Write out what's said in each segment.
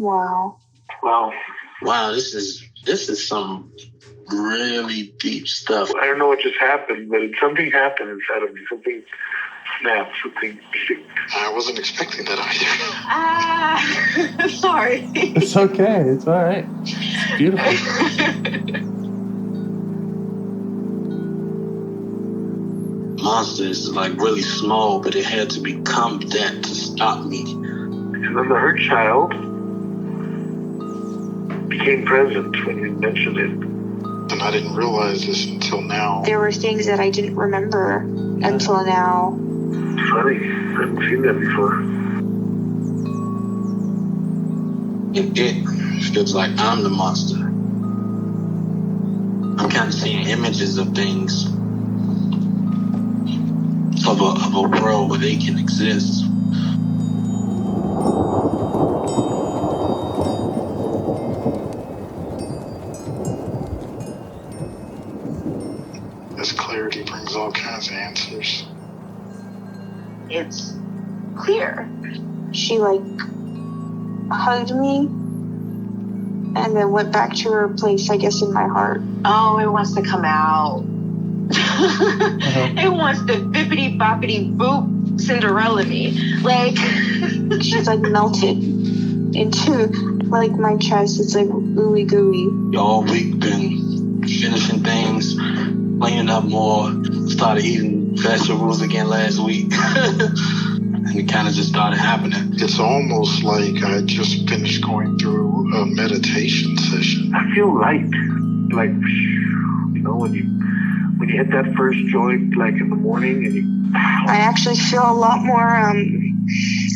Wow. Wow, this is some really deep stuff. I don't know what just happened, but something happened inside of me. Something snapped. Something. I wasn't expecting that either. Sorry. It's okay. It's all right. It's beautiful. Monster is like really small, but it had to become that to stop me. And then the hurt child became present when you mentioned it. And I didn't realize this until now. There were things that I didn't remember until now. Funny. I haven't seen that before. It feels like I'm the monster. I'm kind of seeing images of things. Of a world where they can exist. This clarity brings all kinds of answers. It's clear. She hugged me and then went back to her place, I guess, in my heart. Oh, it wants to come out. It wants to bippity boppity boop Cinderella me. She's melted into my chest. It's ooey gooey. All week been finishing things, cleaning up more, started eating vegetables again last week. And it kind of just started happening. It's almost like I just finished going through a meditation session. I feel light. When you hit that first joint, in the morning, and I actually feel a lot more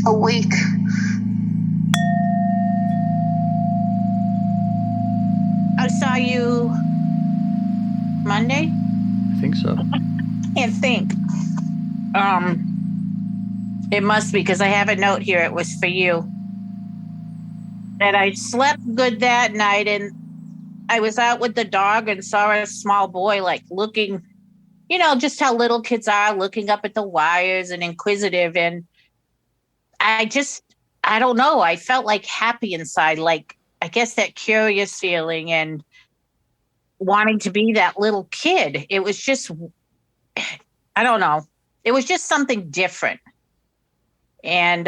awake. I saw you Monday? I think so. Can't think. It must be because I have a note here. It was for you. And I slept good that night, and I was out with the dog and saw a small boy looking, just how little kids are, looking up at the wires and inquisitive. And I don't know. I felt happy inside, I guess that curious feeling and wanting to be that little kid. It was just, I don't know. It was just something different. And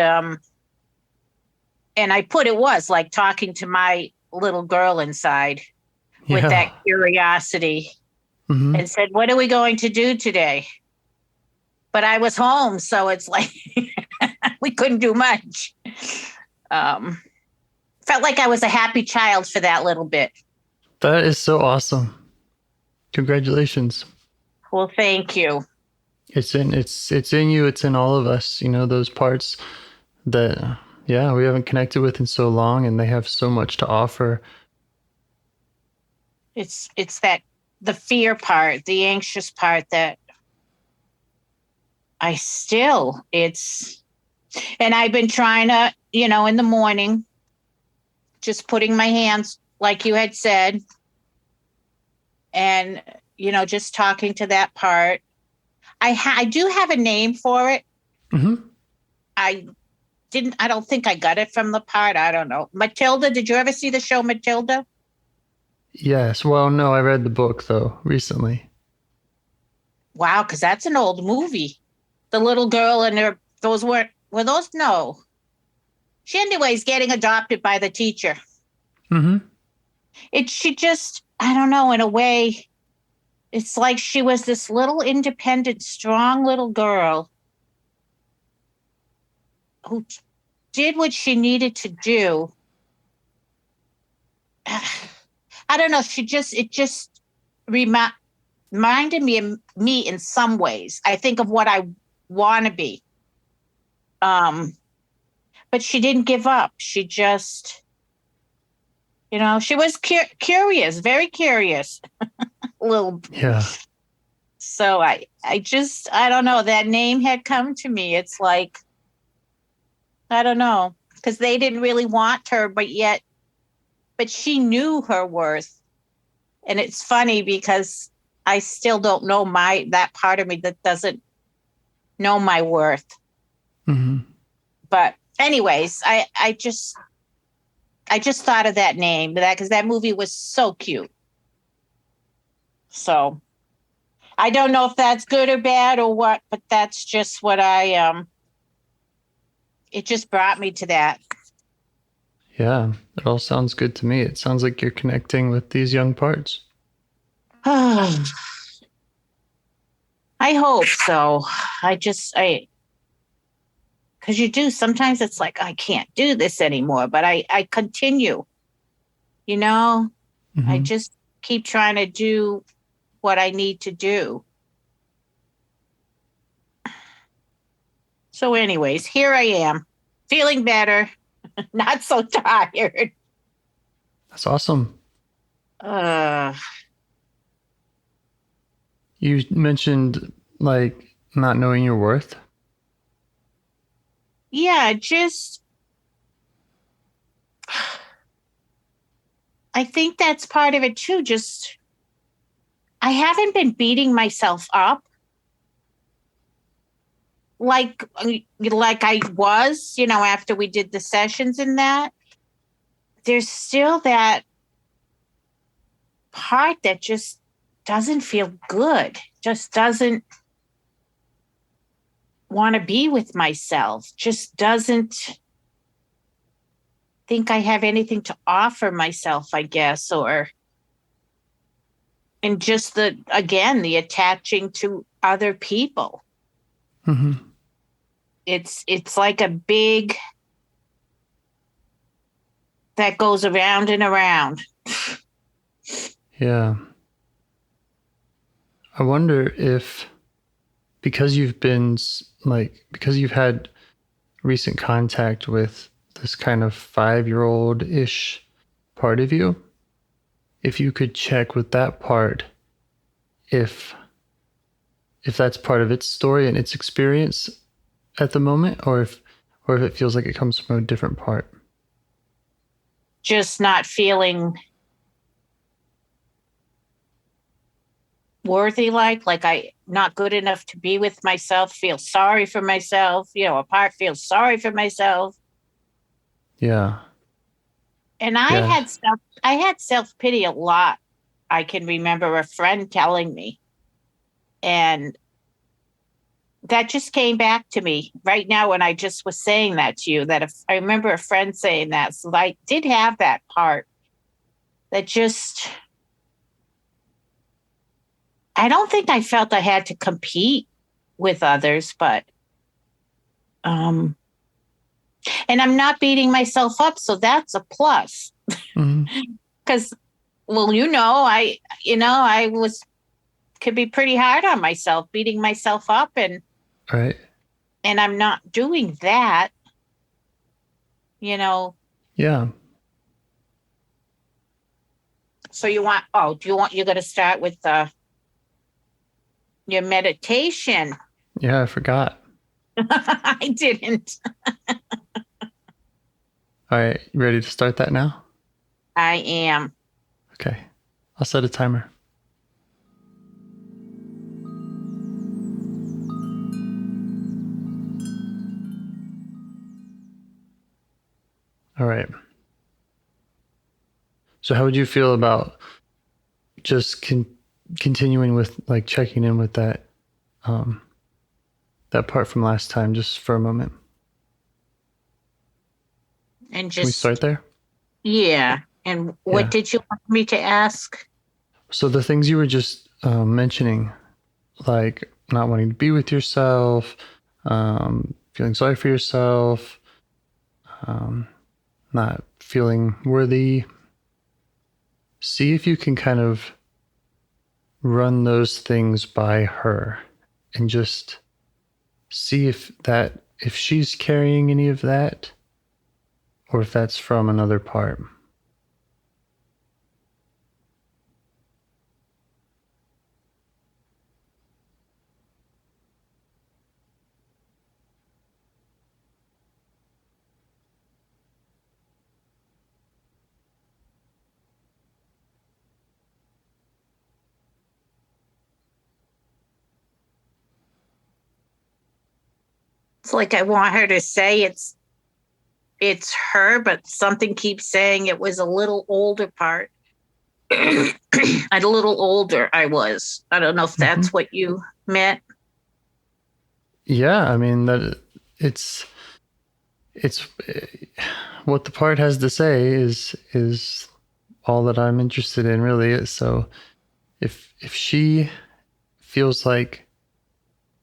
I put it was like talking to my little girl inside. With that curiosity and said, what are we going to do today? But I was home, so it's we couldn't do much. Felt like I was a happy child for that little bit. That is so awesome. Congratulations. Well, thank you. It's in you. It's in all of us, those parts that, we haven't connected with in so long, and they have so much to offer. It's that the fear part, the anxious part that and I've been trying to, in the morning, just putting my hands, like you had said, and, just talking to that part. I do have a name for it. Mm-hmm. I don't think I got it from the part. I don't know. Matilda, did you ever see the show Matilda? Yes. Well, no, I read the book, though, recently. Wow, because that's an old movie. The little girl and were those? No. She, anyways, getting adopted by the teacher. Mm-hmm. She just, I don't know, in a way, it's like she was this little independent, strong little girl who did what she needed to do. I don't know. It just reminded me of me in some ways. I think of what I want to be. But she didn't give up. She just, she was curious, very curious. Little. Yeah. So I don't know. That name had come to me. It's like, I don't know, because they didn't really want her, but she knew her worth. And it's funny because I still don't know that part of me that doesn't know my worth. Mm-hmm. But anyways, I I just thought of that name because that movie was so cute. So I don't know if that's good or bad or what, but that's just what it just brought me to that. Yeah, it all sounds good to me. It sounds like you're connecting with these young parts. I hope so. Because you do, sometimes it's like, I can't do this anymore, but I continue, you know, I Mm-hmm. just keep trying to do what I need to do. So anyways, here I am, feeling better, not so tired. That's awesome. You mentioned like not knowing your worth. Yeah, I think that's part of it too. Just, I haven't been beating myself up like I was, after we did the sessions and that. There's still that part that just doesn't feel good, just doesn't want to be with myself, just doesn't think I have anything to offer myself, I guess, and just the attaching to other people. Mm-hmm. It's like a big that goes around and around. Yeah. I wonder if because you've had recent contact with this kind of 5-year-old-ish part of you, if you could check with that part if that's part of its story and its experience at the moment, or if it feels like it comes from a different part. Just not feeling worthy, like I not good enough to be with myself, feel sorry for myself, a part feels sorry for myself. Yeah. And I Yeah. had self-pity a lot. I can remember a friend telling me, and that just came back to me right now when I just was saying that to you, that if I remember a friend saying that. So I did have that part that just, I don't think I felt I had to compete with others, but and I'm not beating myself up, so that's a plus. Because, well, I could be pretty hard on myself, beating myself up, and Right. and I'm not doing that. Yeah. So you're going to start with your meditation? Yeah, I forgot. I didn't. All right, you ready to start that now? I am. Okay. I'll set a timer. All right. So how would you feel about just continuing with like checking in with that that part from last time just for a moment? And Can we start there? yeah. And what did you want me to ask? So the things you were just mentioning, like not wanting to be with yourself, feeling sorry for yourself, not feeling worthy. See if you can kind of run those things by her and just see if she's carrying any of that or if that's from another part. It's like I want her to say it's it's her, but something keeps saying it was a little older part. A little older I was. I don't know if that's what you meant. Yeah, I mean that it's what the part has to say is all that I'm interested in, really. So if she feels like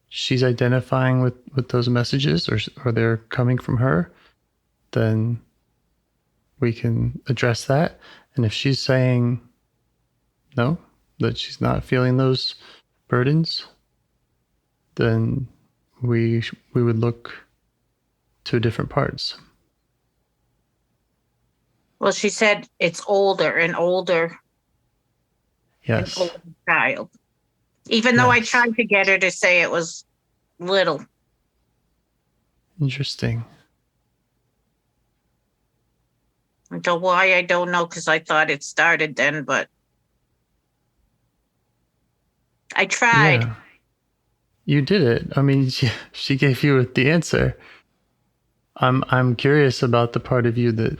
she's identifying with those messages, or they're coming from her, then we can address that. And if she's saying no, that she's not feeling those burdens, then we would look to different parts. Well, she said it's older and older. Yes. An older child. Even though I tried to get her to say it was little. Interesting. Until why, I don't know, because I thought it started then, but I tried. Yeah. You did it. I mean, she gave you the answer. I'm curious about the part of you that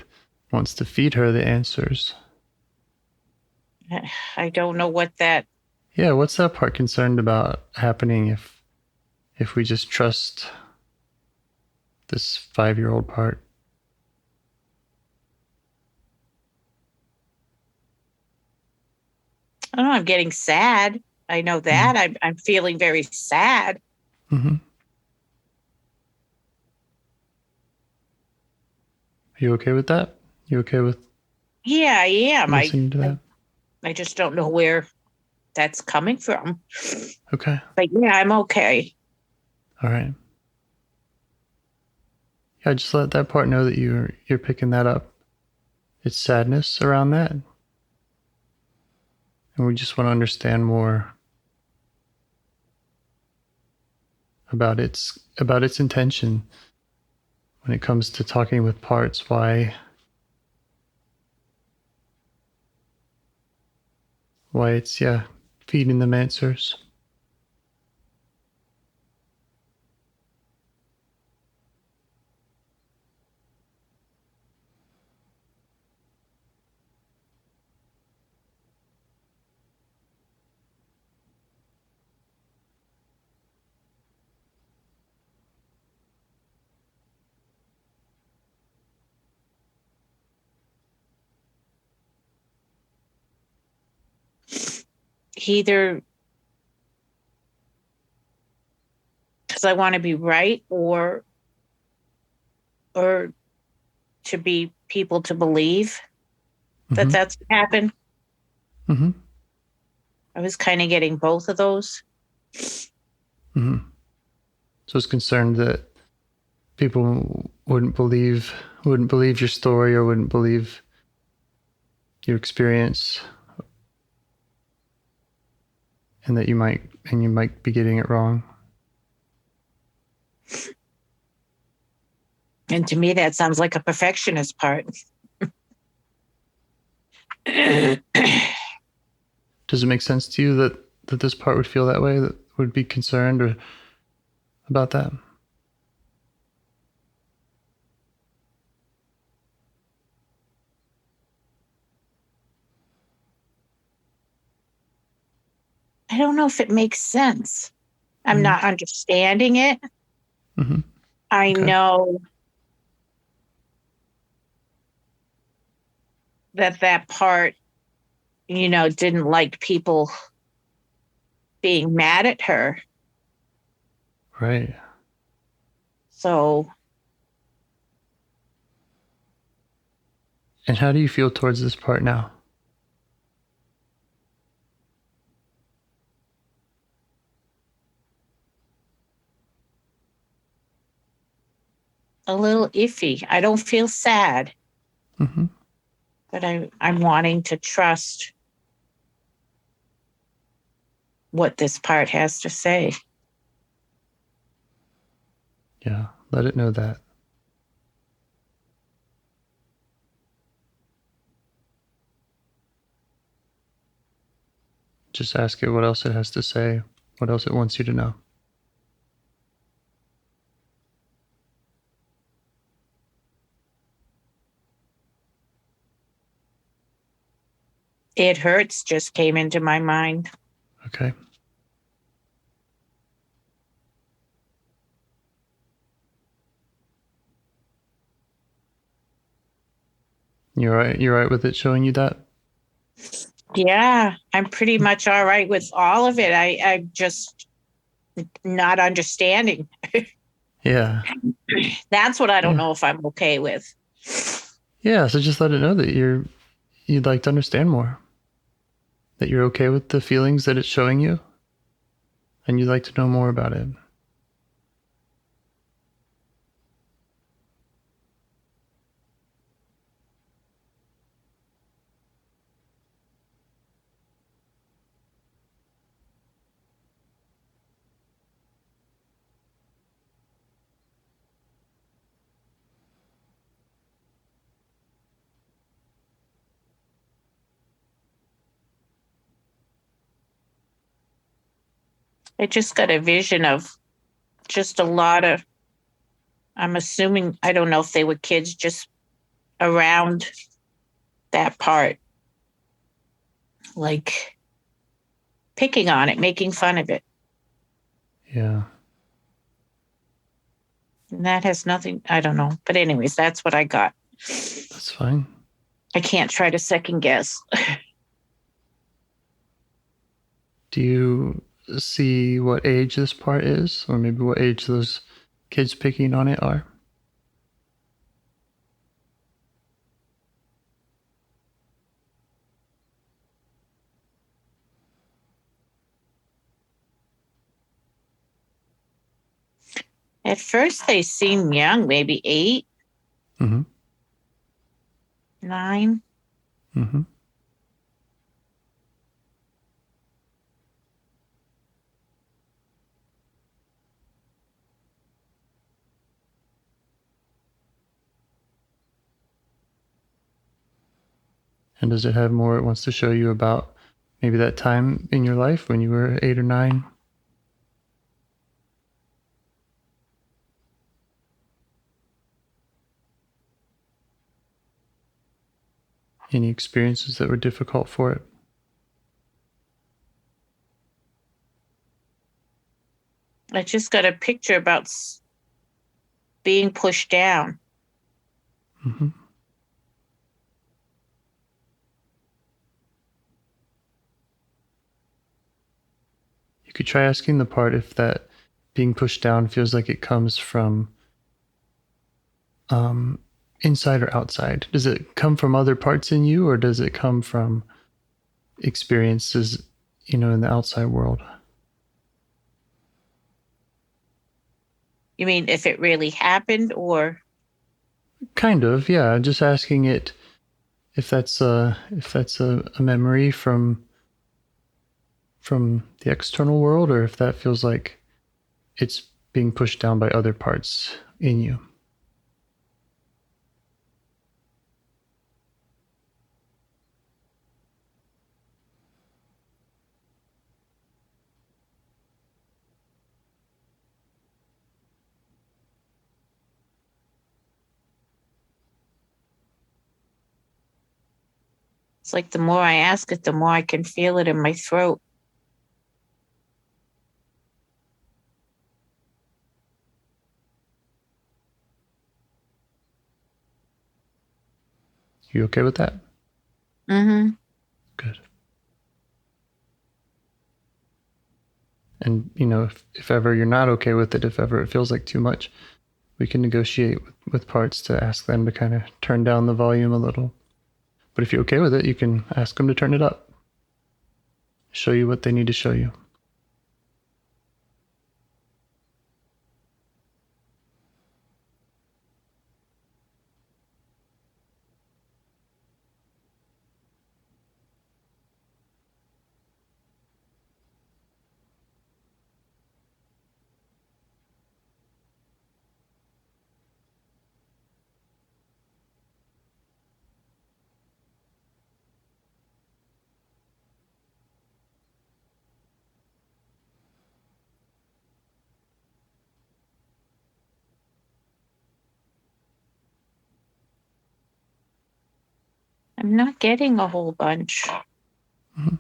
wants to feed her the answers. I don't know what that. Yeah, what's that part concerned about happening if we just trust this 5-year-old part? I don't know. I'm getting sad. I know that. I'm feeling very sad. Mm-hmm. Are you okay with that? You okay with? Yeah, I am. Listening to that? I just don't know where that's coming from. Okay. But yeah, I'm okay. All right. Yeah, just let that part know that you're picking that up. It's sadness around that. And we just want to understand more about its intention when it comes to talking with parts. Why it's feeding them answers. Either because I want to be right or to be people to believe that that's what happened. Mm-hmm. I was kind of getting both of those. Mm-hmm. So it's concerned that people wouldn't believe your story, or wouldn't believe your experience, and that you might be getting it wrong. And to me, that sounds like a perfectionist part. Does it make sense to you that this part would feel that way, that would be concerned or about that? I don't know if it makes sense. I'm not understanding it. Mm-hmm. I know that part, didn't like people being mad at her. Right. So. And how do you feel towards this part now? A little iffy. I don't feel sad. Mm-hmm. But I'm wanting to trust what this part has to say. Yeah, let it know that. Just ask it what else it has to say, what else it wants you to know. It hurts just came into my mind. Okay. You're right. You're right with it showing you that? Yeah, I'm pretty much all right with all of it. I'm just not understanding. Yeah. That's what I don't Yeah. know if I'm okay with. Yeah. So just let it know that you'd like to understand more. That you're okay with the feelings that it's showing you, and you'd like to know more about it. I just got a vision of just a lot of, I'm assuming, I don't know if they were kids just around that part, like picking on it, making fun of it. Yeah. And that has nothing, I don't know. But anyways, that's what I got. That's fine. I can't try to second guess. Do you see what age this part is, or maybe what age those kids picking on it are? At first, they seem young, maybe 8, Mm-hmm. 9. Mm-hmm. And does it have more it wants to show you about maybe that time in your life when you were 8 or 9? Any experiences that were difficult for it? I just got a picture about being pushed down. Mm-hmm. You could try asking the part if that being pushed down feels like it comes from inside or outside. Does it come from other parts in you, or does it come from experiences, in the outside world? You mean if it really happened, or? Kind of, yeah. Just asking it if that's a memory from the external world, or if that feels like it's being pushed down by other parts in you. It's like the more I ask it, the more I can feel it in my throat. You okay with that? Mm-hmm. Good. And if ever you're not okay with it, if ever it feels like too much, we can negotiate with parts to ask them to kind of turn down the volume a little. But if you're okay with it, you can ask them to turn it up. Show you what they need to show you. I'm not getting a whole bunch. Mhm.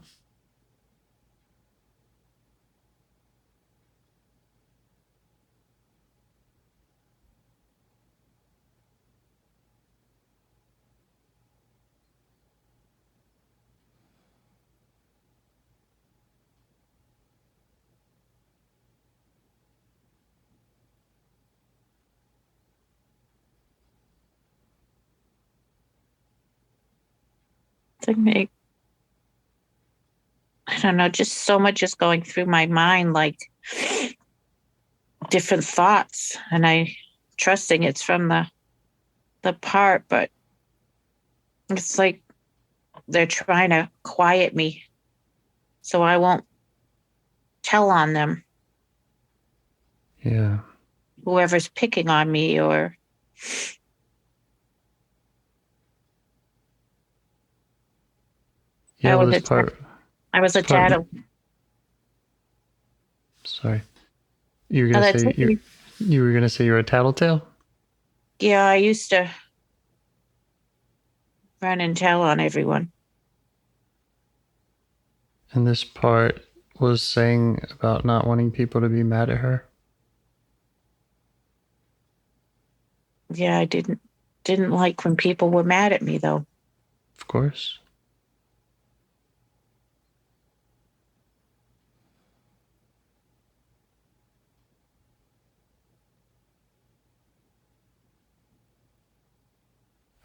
I don't know, just so much is going through my mind, like different thoughts, and I trusting it's from the part, but it's like they're trying to quiet me so I won't tell on them, Yeah. whoever's picking on me or Yeah, I well, was I was a part, tattle. sorry. You were Oh, gonna that's say okay. you were gonna say you're a tattletale? Yeah, I used to run and tell on everyone. And this part was saying about not wanting people to be mad at her. Yeah, I didn't like when people were mad at me though. Of course.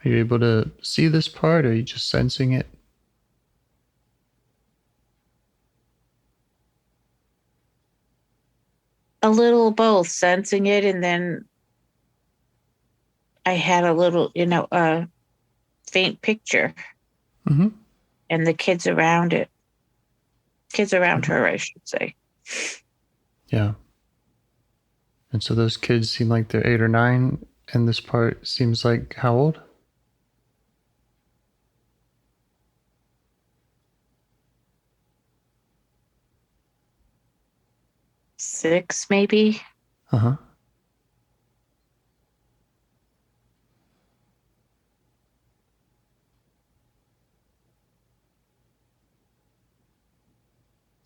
Are you able to see this part, or are you just sensing it? A little both, sensing it, and then I had a little, a faint picture, Mm-hmm. and the kids around it, kids around Mm-hmm. her, I should say. Yeah. And so those kids seem like they're 8 or 9, and this part seems like how old? 6, maybe. Uh-huh.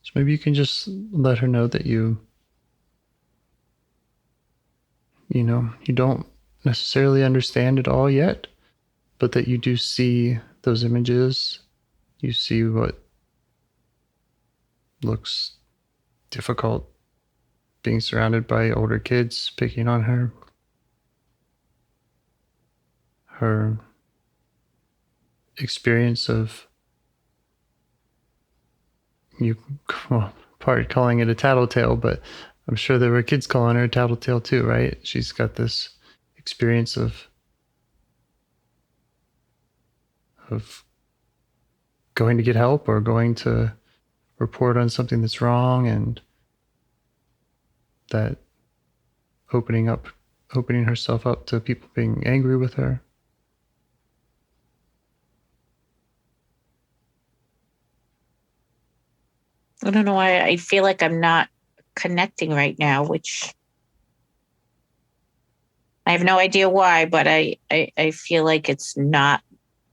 So maybe you can just let her know that you don't necessarily understand it all yet, but that you do see those images. You see what looks difficult, being surrounded by older kids picking on her. Her experience of you, well, part calling it a tattletale, but I'm sure there were kids calling her a tattletale too, right? She's got this experience of going to get help or going to report on something that's wrong, and that opening herself up to people being angry with her. I don't know why I feel like I'm not connecting right now, which I have no idea why, but I feel like it's not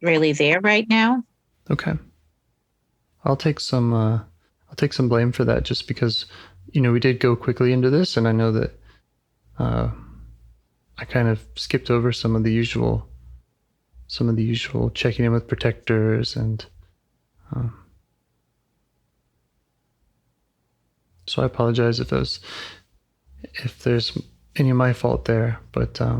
really there right now. Okay. I'll take some blame for that, just because we did go quickly into this, and I know that I kind of skipped over some of the usual checking in with protectors, and so I apologize if there's any of my fault there, but I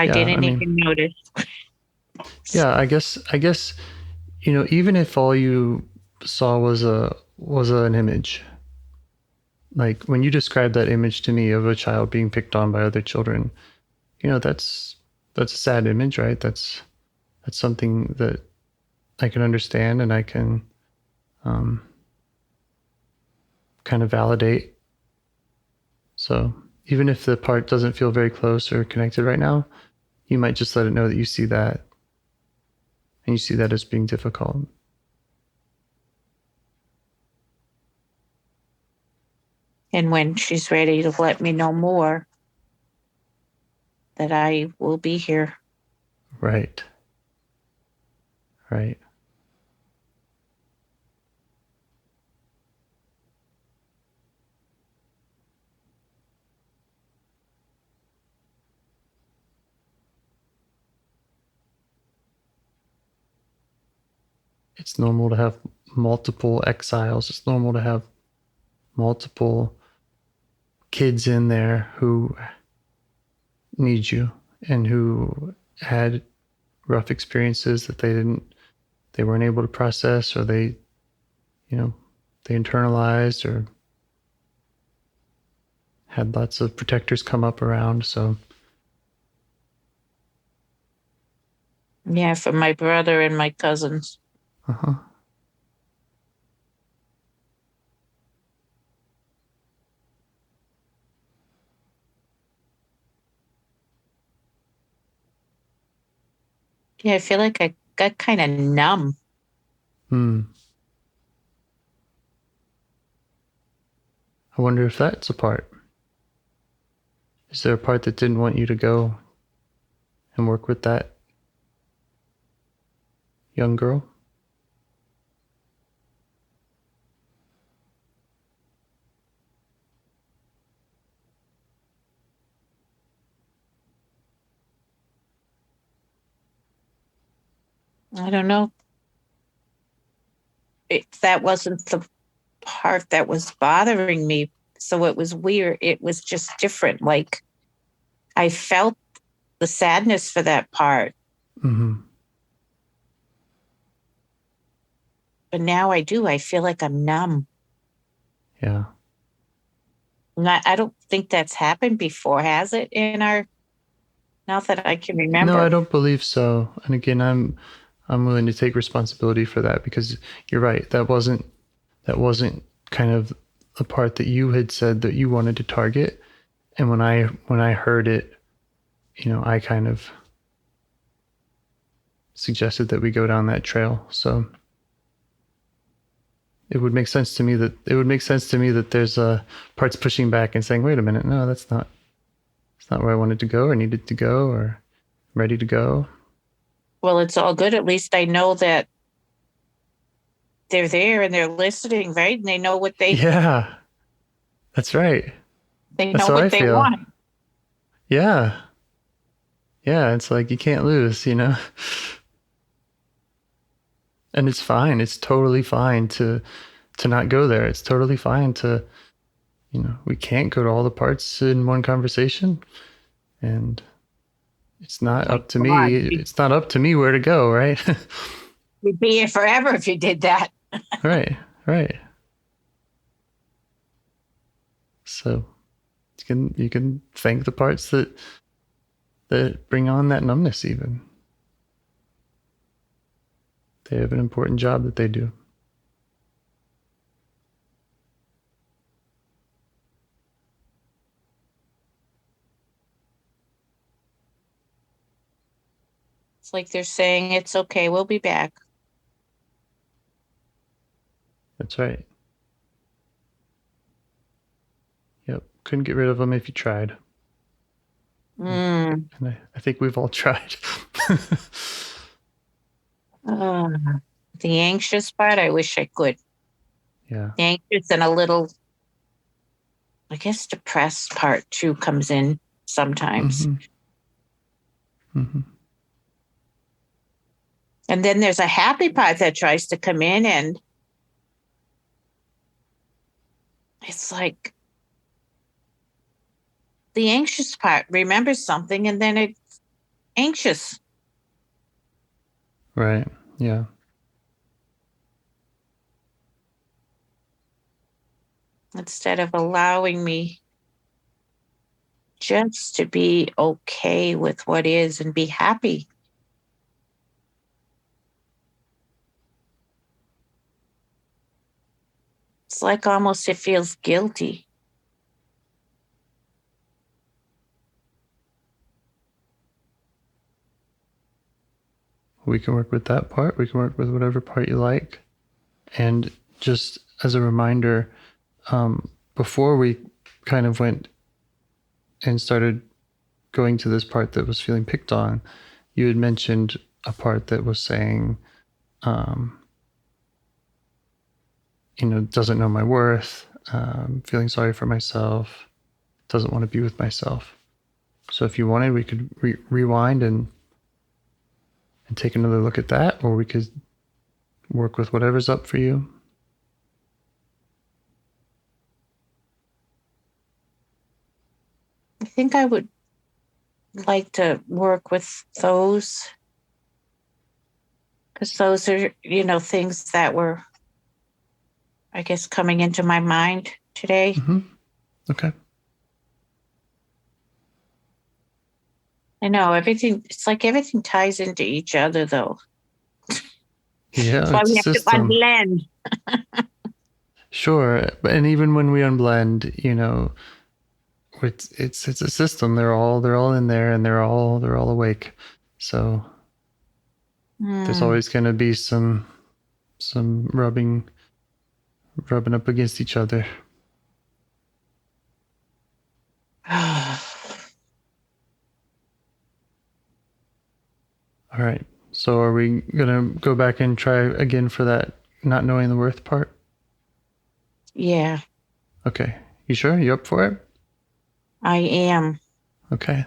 yeah, didn't I mean, even notice. yeah, I guess even if all you saw was an image, like when you described that image to me of a child being picked on by other children, that's a sad image, right? That's something that I can understand, and I can kind of validate. So even if the part doesn't feel very close or connected right now, you might just let it know that you see that, and you see that as being difficult. And when she's ready to let me know more, that I will be here. Right. Right. It's normal to have multiple exiles. It's normal to have multiple kids in there who need you and who had rough experiences that they weren't able to process, or they internalized, or had lots of protectors come up around. So Yeah, for my brother and my cousins. Yeah, I feel like I got kind of numb. I wonder if that's a part. Is there a part that didn't want you to go and work with that young girl? I don't know. That wasn't the part that was bothering me. So it was weird. It was just different. Like I felt the sadness for that part. Mm-hmm. But now I do. I feel like I'm numb. Yeah. I don't think that's happened before, has it? Not that I can remember. No, I don't believe so. And again, I'm willing to take responsibility for that, because you're right. That wasn't kind of the part that you had said that you wanted to target. And when I heard it, I kind of suggested that we go down that trail. So it would make sense to me that there's parts pushing back and saying, wait a minute, no, it's not where I wanted to go or needed to go or ready to go. Well, it's all good. At least I know that they're there and they're listening, right? And they know what they... Yeah, that's right. They know what they want. Yeah. Yeah, it's like you can't lose, And it's fine. It's totally fine to not go there. It's totally fine to, we can't go to all the parts in one conversation. And it's not up to me. It's not up to me where to go, right? You'd be here forever if you did that. Right. So you can thank the parts that bring on that numbness even. They have an important job that they do. It's like they're saying, it's okay, we'll be back. That's right. Yep. Couldn't get rid of them if you tried. And I think we've all tried. The anxious part, I wish I could. Yeah. The anxious and a little, I guess, depressed part too comes in sometimes. Mm-hmm. And then there's a happy part that tries to come in, and it's like the anxious part remembers something and then it's anxious. Right. Yeah. Instead of allowing me just to be okay with what is and be happy. It's like almost it feels guilty. We can work with that part. We can work with whatever part you like. And just as a reminder, before we kind of went and started going to this part that was feeling picked on, you had mentioned a part that was saying doesn't know my worth, feeling sorry for myself, doesn't want to be with myself. So if you wanted, we could rewind and take another look at that, or we could work with whatever's up for you. I think I would like to work with those, because those are, things that were, I guess, coming into my mind today. Mm-hmm. Okay. I know it's like everything ties into each other, though. Yeah, That's why we have to unblend. Sure, and even when we unblend, it's a system. They're all in there, and they're all awake. So there's always going to be some rubbing up against each other. All right. So are we going to go back and try again for that not knowing the worth part? Yeah. Okay. You sure? You up for it? I am. Okay.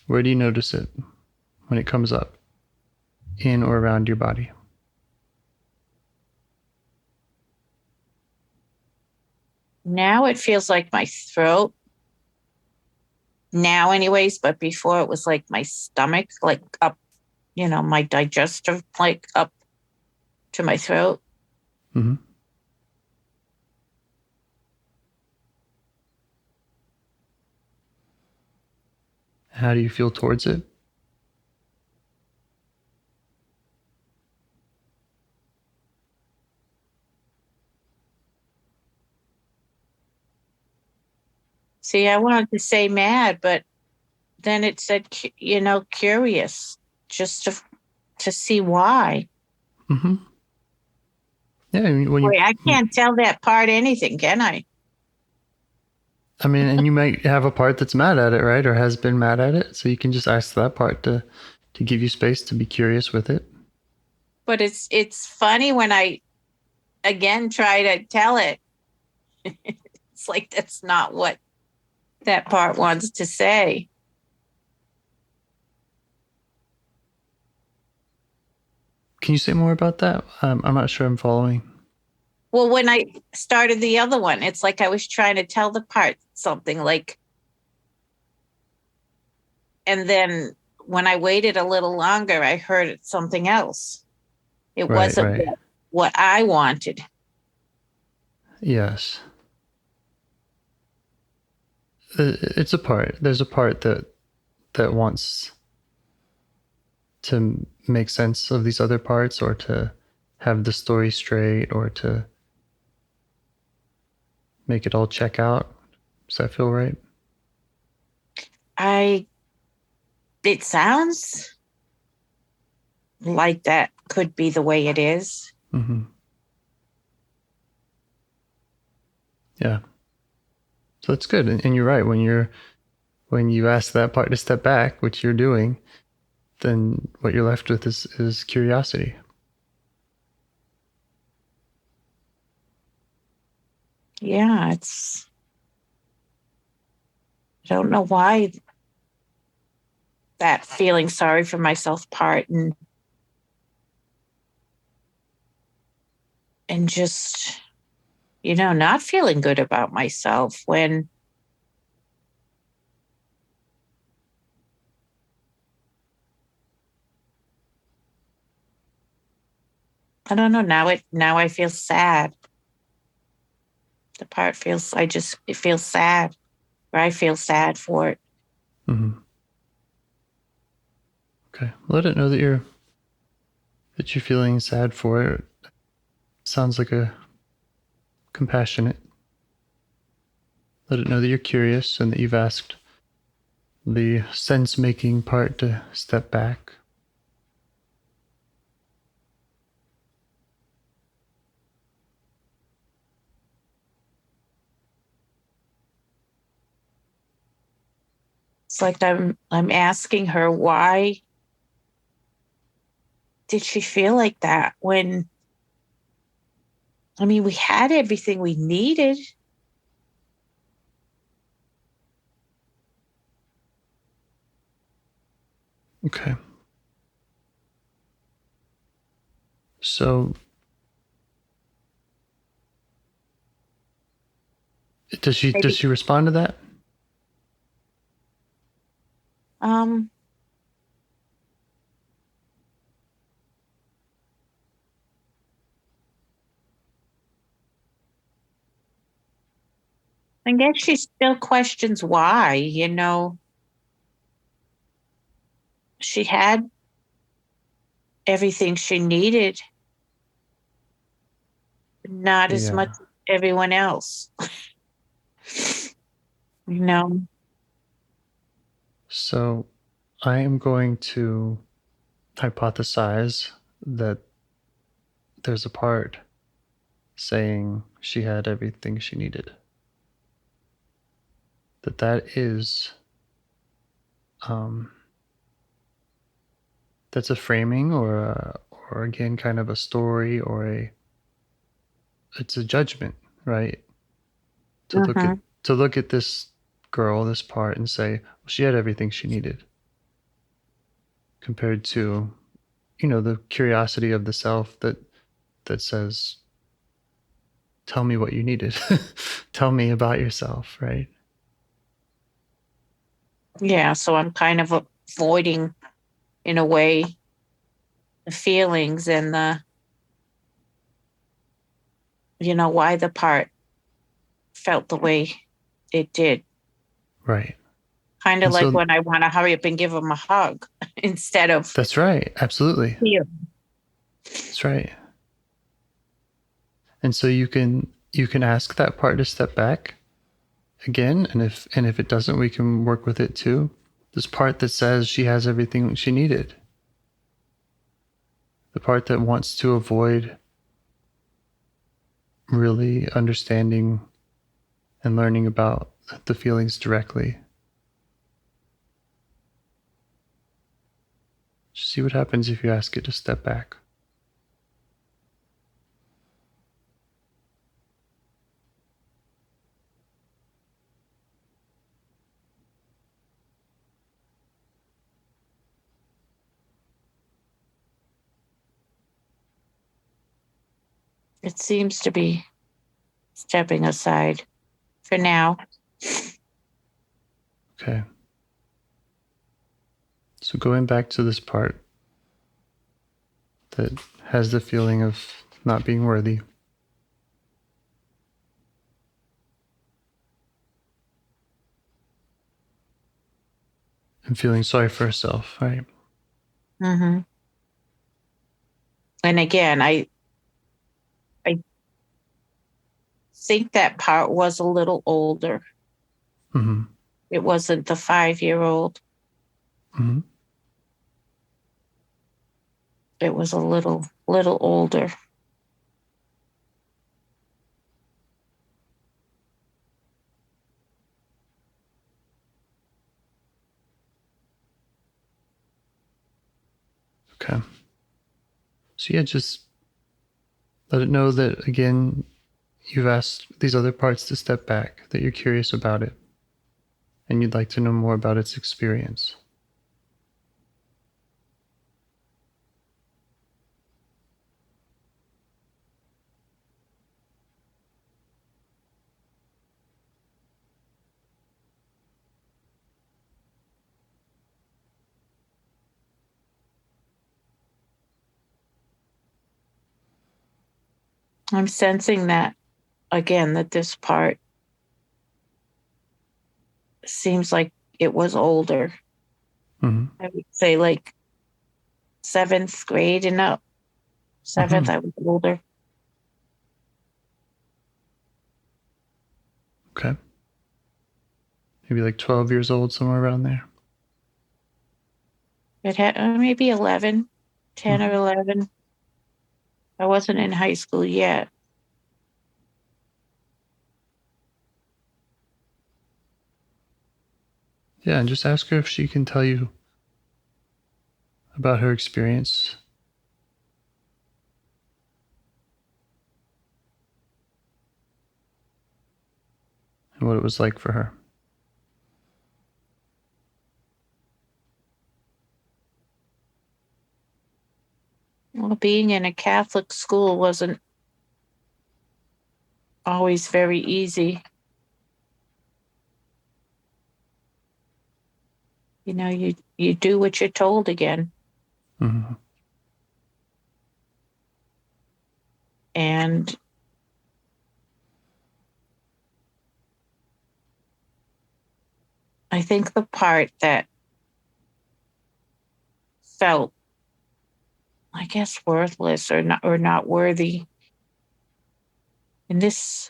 Where do you notice it when it comes up? In or around your body? Now it feels like my throat. Now anyways, but before it was like my stomach, like up, my digestive, like up to my throat. Mm-hmm. How do you feel towards it? See, I wanted to say mad, but then it said, curious, just to see why. Mm-hmm. Yeah, Wait, I can't tell that part anything, can I? I mean, and you might have a part that's mad at it, right? Or has been mad at it. So you can just ask that part to give you space to be curious with it. But it's funny when I, again, try to tell it. It's like that's not what that part wants to say. Can you say more about that? I'm not sure I'm following. Well, when I started the other one, it's like I was trying to tell the part something like, and then when I waited a little longer, I heard something else. It wasn't what I wanted. Yes. It's a part. There's a part that wants to make sense of these other parts, or to have the story straight, or to make it all check out. Does that feel right? It sounds like that could be the way it is. Mm-hmm. Yeah. So that's good. And you're right. When you ask that part to step back, which you're doing, then what you're left with is curiosity. Yeah, I don't know why that feeling sorry for myself part and just, not feeling good about myself when I don't know. Now I feel sad. The part it feels sad, or I feel sad for it. Mm-hmm. Okay. Let it know that you're feeling sad for it. Sounds like a compassionate. Let it know that you're curious and that you've asked the sense-making part to step back. It's like I'm asking her why did she feel like that when, I mean, we had everything we needed. Okay. So does she respond to that? Um, I guess she still questions why, she had everything she needed, not as Yeah. much as everyone else. So I am going to hypothesize that there's a part saying she had everything she needed. That is that's a framing or again kind of a story or it's a judgment, right? To Mhm. look at this girl, this part, and say, well, she had everything she needed, compared to, the curiosity of the self that says, tell me what you needed. Tell me about yourself, right? Yeah, so I'm kind of avoiding, in a way, the feelings and why the part felt the way it did. Right. Kind of And like so when I want to hurry up and give them a hug instead of that's right. Absolutely. fear. That's right. And so you can ask that part to step back again, and if it doesn't, we can work with it too. This part that says she has everything she needed. The part that wants to avoid really understanding and learning about the feelings directly. Just see what happens if you ask it to step back. It seems to be stepping aside for now. Okay. So going back to this part that has the feeling of not being worthy. And feeling sorry for herself, right? Mm-hmm. And again, I think that part was a little older. Mm-hmm. It wasn't the 5-year-old. Mm-hmm. It was a little older. Okay. So yeah, just let it know that, again, you've asked these other parts to step back, that you're curious about it, and you'd like to know more about its experience. I'm sensing that again, that this part seems like it was older. Mm-hmm. I would say like 7th grade and up. 7th, Mm-hmm. I was older. Okay. Maybe like 12 years old, somewhere around there. It had maybe 11, 10 Mm-hmm. or 11. I wasn't in high school yet. Yeah, and just ask her if she can tell you about her experience and what it was like for her. Well, being in a Catholic school wasn't always very easy. You know, you do what you're told again. Mm-hmm. And I think the part that felt, I guess, worthless or not worthy, and this,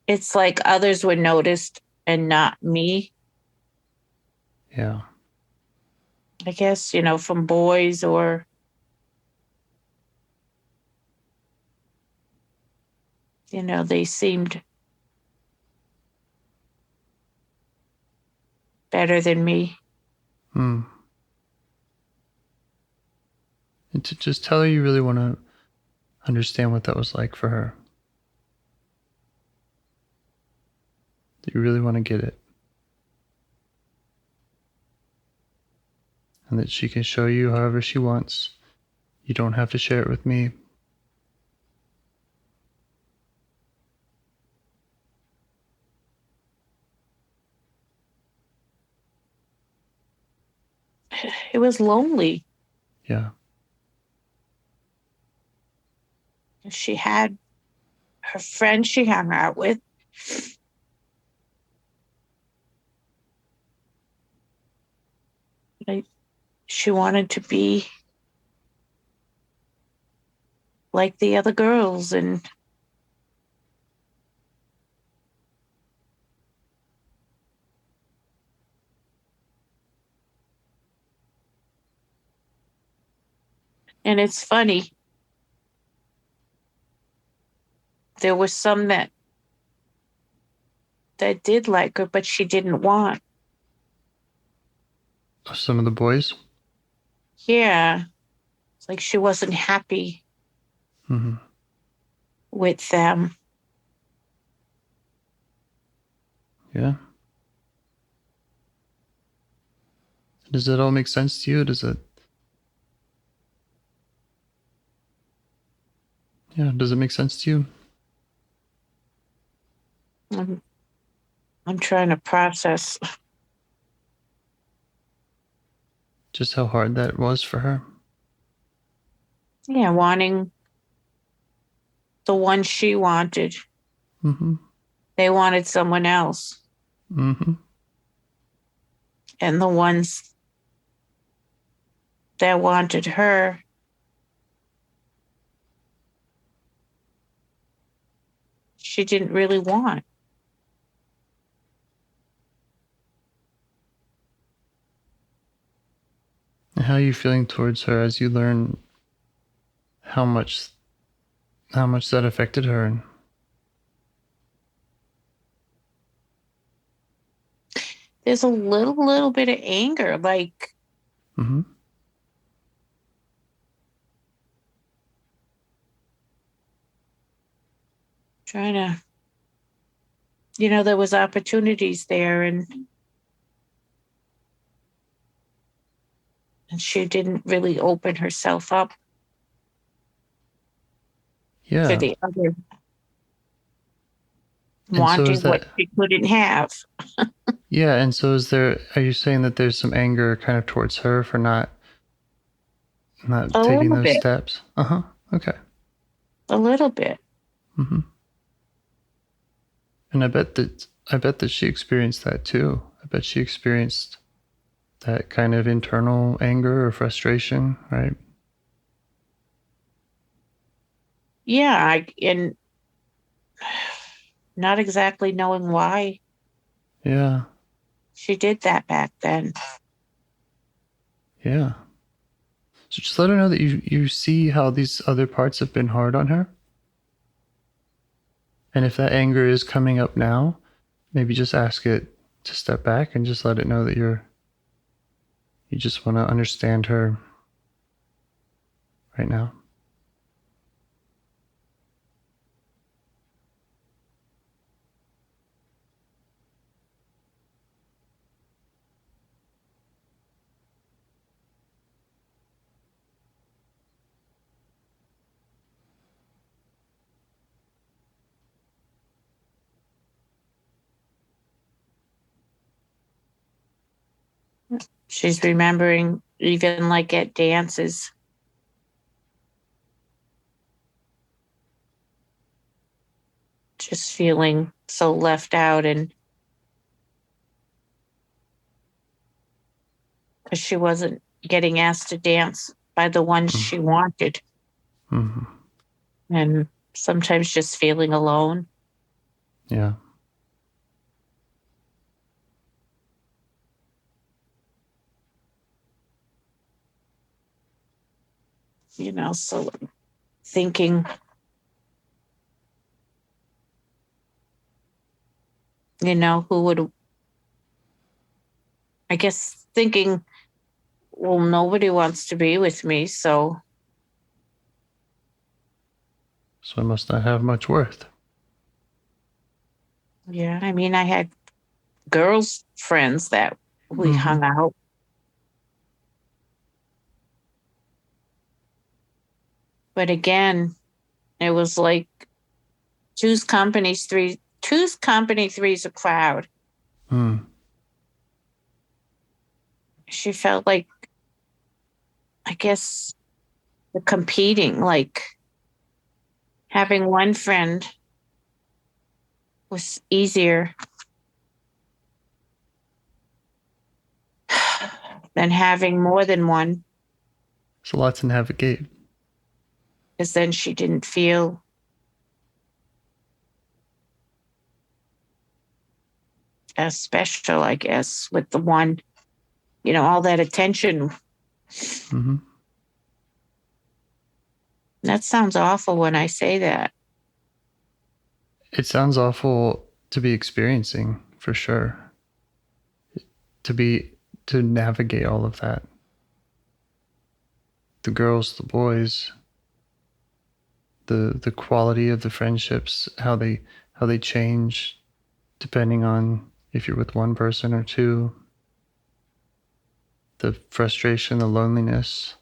it's like others were noticed and not me. Yeah. I guess, you know, from boys or you know, they seemed better than me. Hmm. And to just tell her you really want to understand what that was like for her. That you really want to get it. And that she can show you however she wants. You don't have to share it with me. It was lonely. Yeah. She had her friends she hung out with. She wanted to be like the other girls, and it's funny. There was some that did like her, but she didn't want. Some of the boys? Yeah. It's like she wasn't happy Mm-hmm. with them. Yeah. Does that all make sense to you? Does it make sense to you? I'm trying to process. Just how hard that was for her? Yeah, wanting the one she wanted. Mm-hmm. They wanted someone else. Mm-hmm. And the ones that wanted her, she didn't really want. And how are you feeling towards her as you learn how much that affected her? There's a little bit of anger, like Mm-hmm. trying to, you know, there was opportunities there, and she didn't really open herself up Yeah. to the other And so wanting is what that, she couldn't have. yeah, and so are you saying that there's some anger kind of towards her for not A taking little those bit, steps? Uh-huh. Okay. a little bit. Mm-hmm. And I bet that she experienced that too. I bet she experienced that kind of internal anger or frustration, right? Yeah, and not exactly knowing why Yeah. she did that back then. Yeah. So just let her know that you see how these other parts have been hard on her. And if that anger is coming up now, maybe just ask it to step back and just let it know that you just want to understand her right now. She's remembering even like at dances. Just feeling so left out, and because she wasn't getting asked to dance by the ones she wanted. Mm-hmm. And sometimes just feeling alone. Yeah. So thinking, who would, I guess thinking, well, nobody wants to be with me, so I must not have much worth. yeah. I mean, I had girls friends that we hung out. But again, it was like two's company, three's a crowd. She felt like, I guess, the competing, like having one friend was easier than having more than one. It's a lot to navigate. Because then she didn't feel as special, I guess, with the one, all that attention. Mm-hmm. That sounds awful when I say that. It sounds awful to be experiencing, for sure. To navigate all of that. The girls, the boys, the quality of the friendships, how they change depending on if you're with one person or two. The frustration, the loneliness.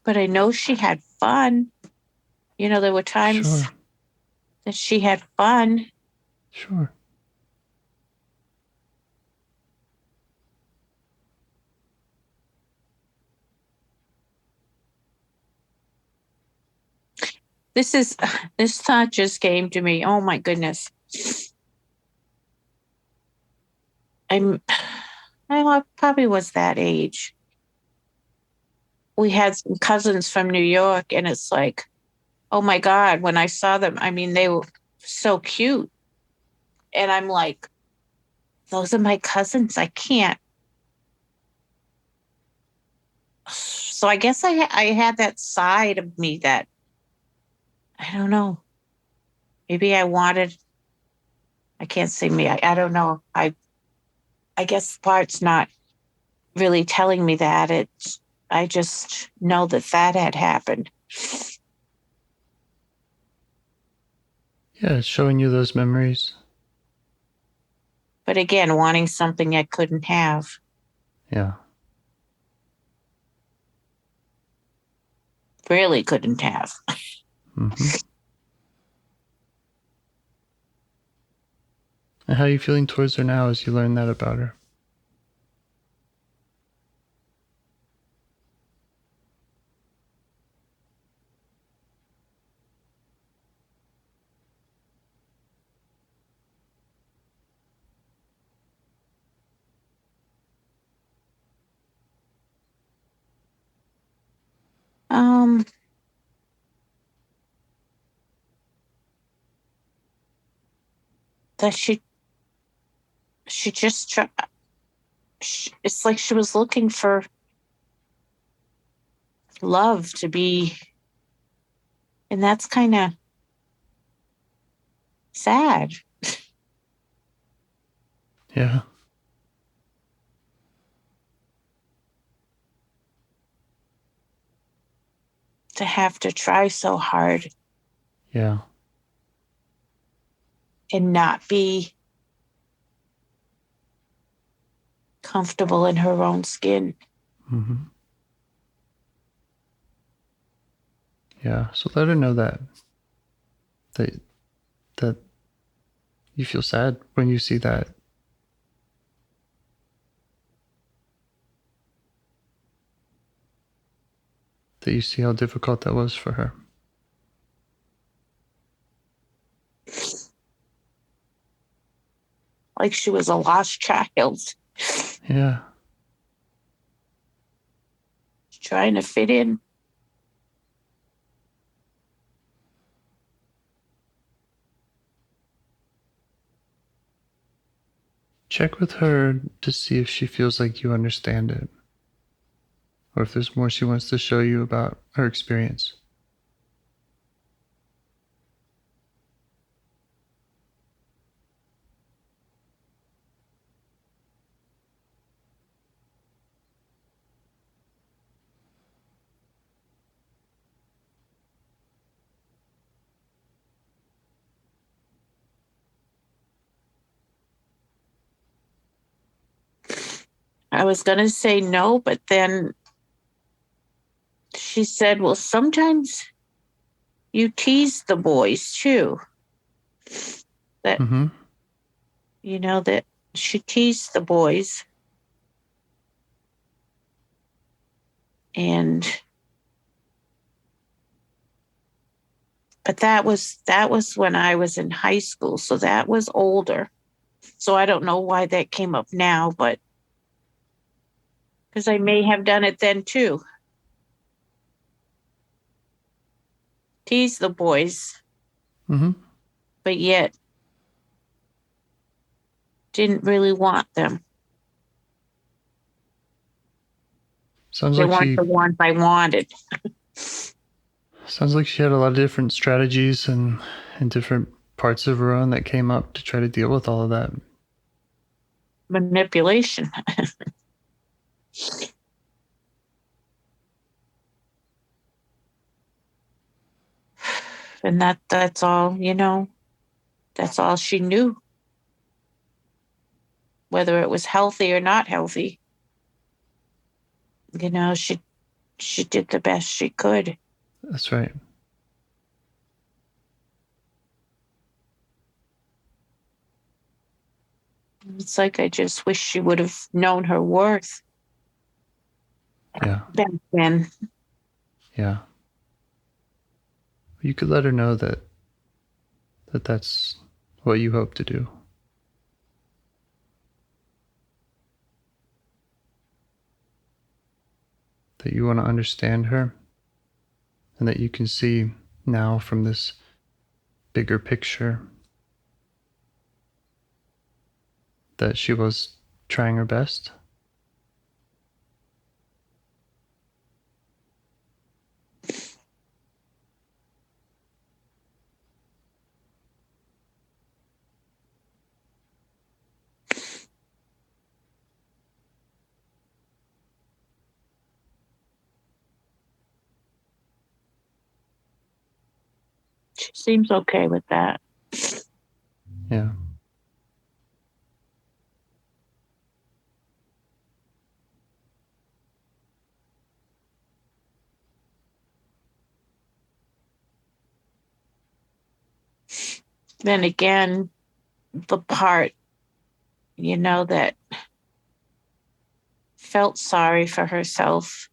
But I know she had fun. There were times that she had fun. Sure. This thought just came to me. Oh my goodness. I probably was that age. We had some cousins from New York, and it's like, oh my God, when I saw them, I mean, they were so cute. And I'm like, those are my cousins. I can't. So I guess I had that side of me that, I don't know. Maybe I can't say me. I don't know. I guess the part's not really telling me that. I just know that had happened. Yeah, it's showing you those memories. But again, wanting something I couldn't have. Yeah. Really couldn't have. Mm-hmm. And how are you feeling towards her now as you learn that about her? That she just it's like she was looking for love to be, and that's kind of sad. Yeah. To have to try so hard. Yeah. And not be comfortable in her own skin. Mm-hmm. Yeah. So let her know that. that that you feel sad when you see that. That you see how difficult that was for her. Like she was a lost child. Yeah. Trying to fit in. Check with her to see if she feels like you understand it, or if there's more she wants to show you about her experience. I was going to say no, but then she said, well, sometimes you tease the boys too. That, that she teased the boys. But that was when I was in high school. So that was older. So I don't know why that came up now, but because I may have done it then too. Tease the boys. But yet didn't really want them. Sounds they like weren't the ones I wanted. Sounds like she had a lot of different strategies and different parts of her own that came up to try to deal with all of that. Manipulation. And that's all, that's all she knew. Whether it was healthy or not healthy. She did the best she could. That's right. It's like I just wish she would have known her worth. Yeah. Back then. Yeah. You could let her know that's what you hope to do. That you want to understand her, and that you can see now from this bigger picture that she was trying her best. She seems okay with that. Yeah. Then again, the part, that felt sorry for herself.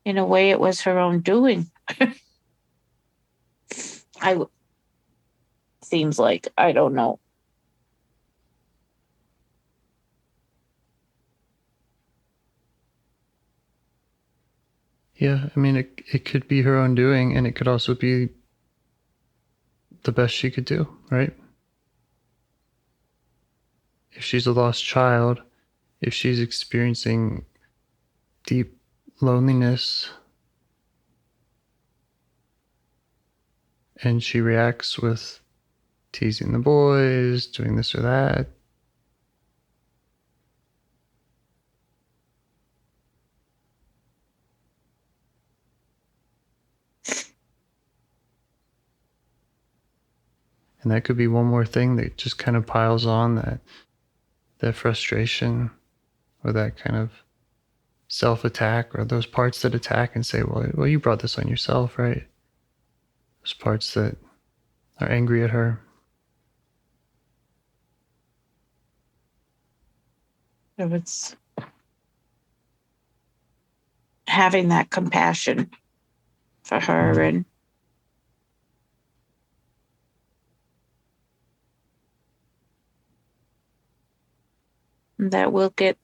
In a way, it was her own doing. Seems like, I don't know. Yeah, I mean, it could be her own doing, and it could also be the best she could do, right? If she's a lost child, if she's experiencing deep loneliness, and she reacts with teasing the boys, doing this or that, and that could be one more thing that just kind of piles on that frustration or that kind of self-attack, or those parts that attack and say, well, you brought this on yourself, right? Those parts that are angry at her. So it's having that compassion for her and that we'll get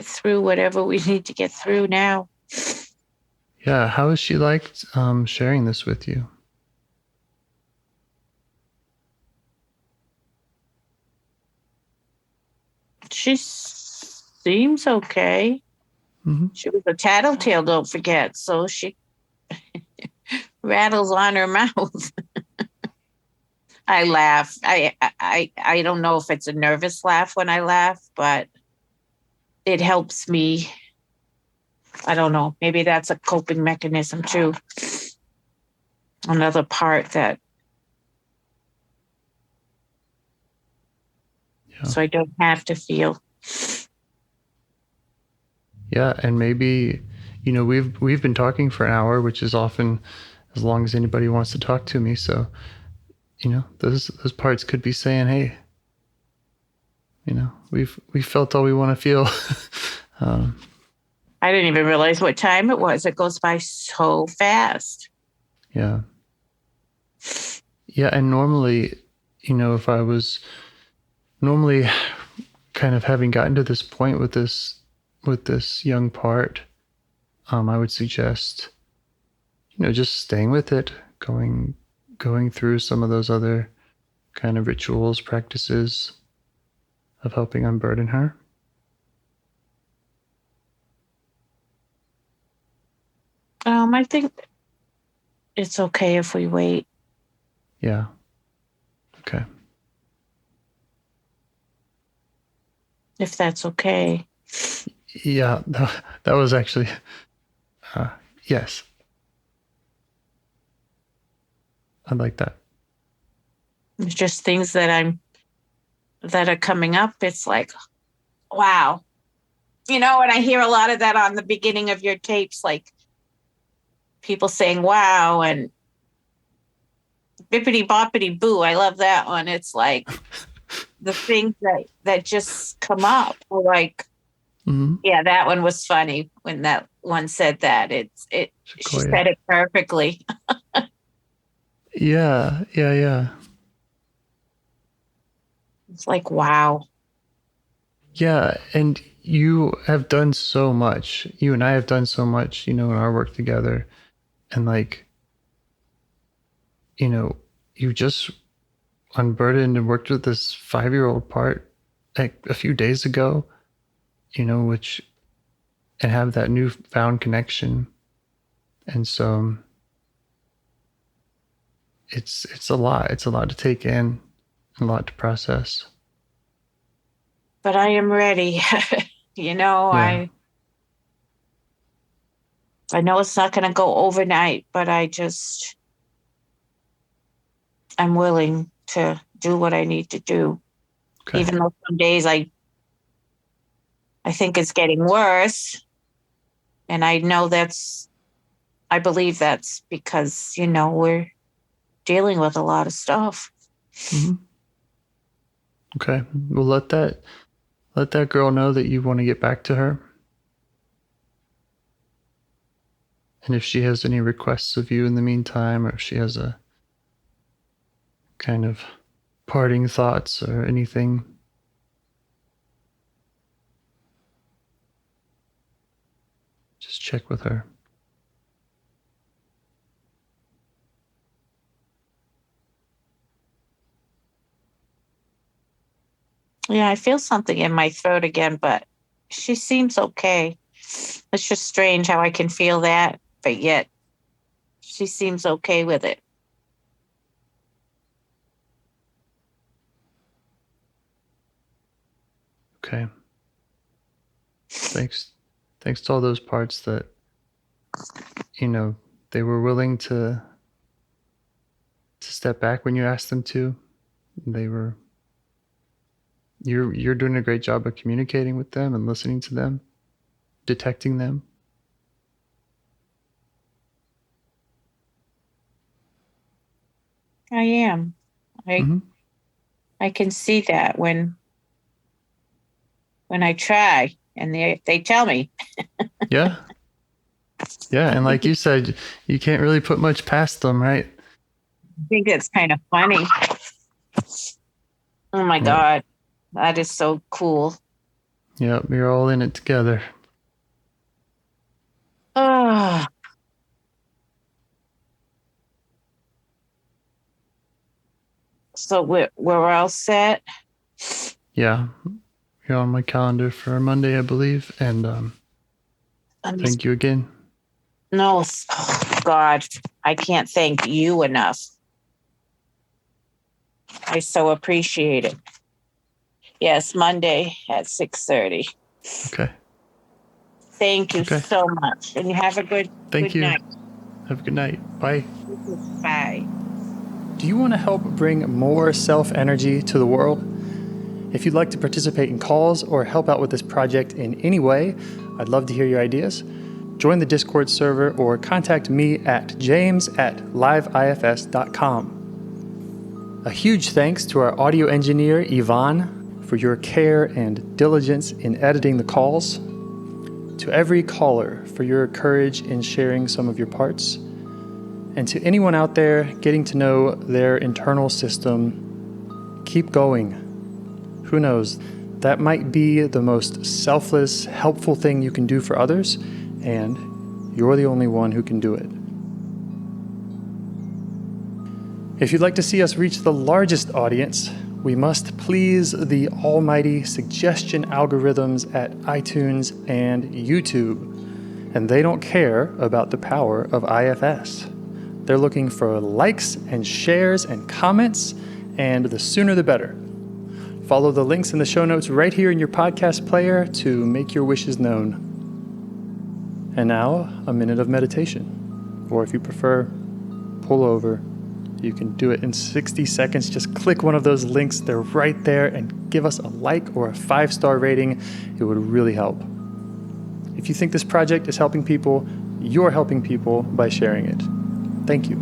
through whatever we need to get through now. Yeah, how has she liked sharing this with you? She seems okay. Mm-hmm. She was a tattletale, don't forget, so she rattles on her mouth. I laugh. I don't know if it's a nervous laugh when I laugh, but it helps me. I don't know. Maybe that's a coping mechanism too. Another part that so I don't have to feel. Yeah, and maybe, we've been talking for an hour, which is often as long as anybody wants to talk to me. So, those parts could be saying, hey, we've felt all we want to feel. I didn't even realize what time it was. It goes by so fast. Yeah. Yeah, and normally, if I was normally kind of having gotten to this point with this young part, I would suggest, just staying with it, going through some of those other kind of rituals, practices of helping unburden her. I think it's okay if we wait. Yeah. Okay. If that's okay. Yeah, that was actually, yes. I'd like that. It's just things that are coming up. It's like, wow. And I hear a lot of that on the beginning of your tapes, like people saying, wow, and bippity boppity boo. I love that one. It's like the things that just come up. Like, yeah, that one was funny when that one said that. She said it perfectly. Yeah. It's like, wow. Yeah, and you have done so much. You and I have done so much, in our work together. And you just unburdened and worked with this 5-year-old part like a few days ago, and have that newfound connection. And so it's a lot. It's a lot to take in, a lot to process. But I am ready. Yeah. I know it's not going to go overnight, but I'm willing to do what I need to do. Okay. Even though some days I think it's getting worse. And I know I believe that's because, we're dealing with a lot of stuff. Mm-hmm. Okay. Well, let that girl know that you want to get back to her. And if she has any requests of you in the meantime, or if she has a kind of parting thoughts or anything, just check with her. Yeah, I feel something in my throat again, but she seems okay. It's just strange how I can feel that, but yet she seems okay with it. Okay. Thanks to all those parts that, they were willing to step back when you asked them to. You're doing a great job of communicating with them and listening to them. detecting them? I am. Mhm. I can see that when I try and they tell me. Yeah. Yeah, and like you said, you can't really put much past them, right? I think it's kind of funny. Oh my Yep. God. That is so cool. Yep, you're all in it together. Oh. So we're all set. Yeah, you're on my calendar for Monday, I believe, and thank you again. No, oh God, I can't thank you enough. I so appreciate it. Yes, Monday at 6:30. Okay. Thank you Okay. so much, and you have a good Thank you. night. Have a good night. Bye. Bye. Do you want to help bring more self-energy to the world? If you'd like to participate in calls or help out with this project in any way, I'd love to hear your ideas. Join the Discord server or contact me at james@liveifs.com. A huge thanks to our audio engineer, Yvonne, for your care and diligence in editing the calls. To every caller for your courage in sharing some of your parts. And to anyone out there getting to know their internal system, keep going. Who knows? That might be the most selfless, helpful thing you can do for others, and you're the only one who can do it. If you'd like to see us reach the largest audience, we must please the almighty suggestion algorithms at iTunes and YouTube. And they don't care about the power of IFS. They're looking for likes and shares and comments, and the sooner the better. Follow the links in the show notes right here in your podcast player to make your wishes known. And now, a minute of meditation. Or if you prefer, pull over. You can do it in 60 seconds. Just click one of those links. They're right there, and give us a like or a 5-star rating. It would really help. If you think this project is helping people, you're helping people by sharing it. Thank you.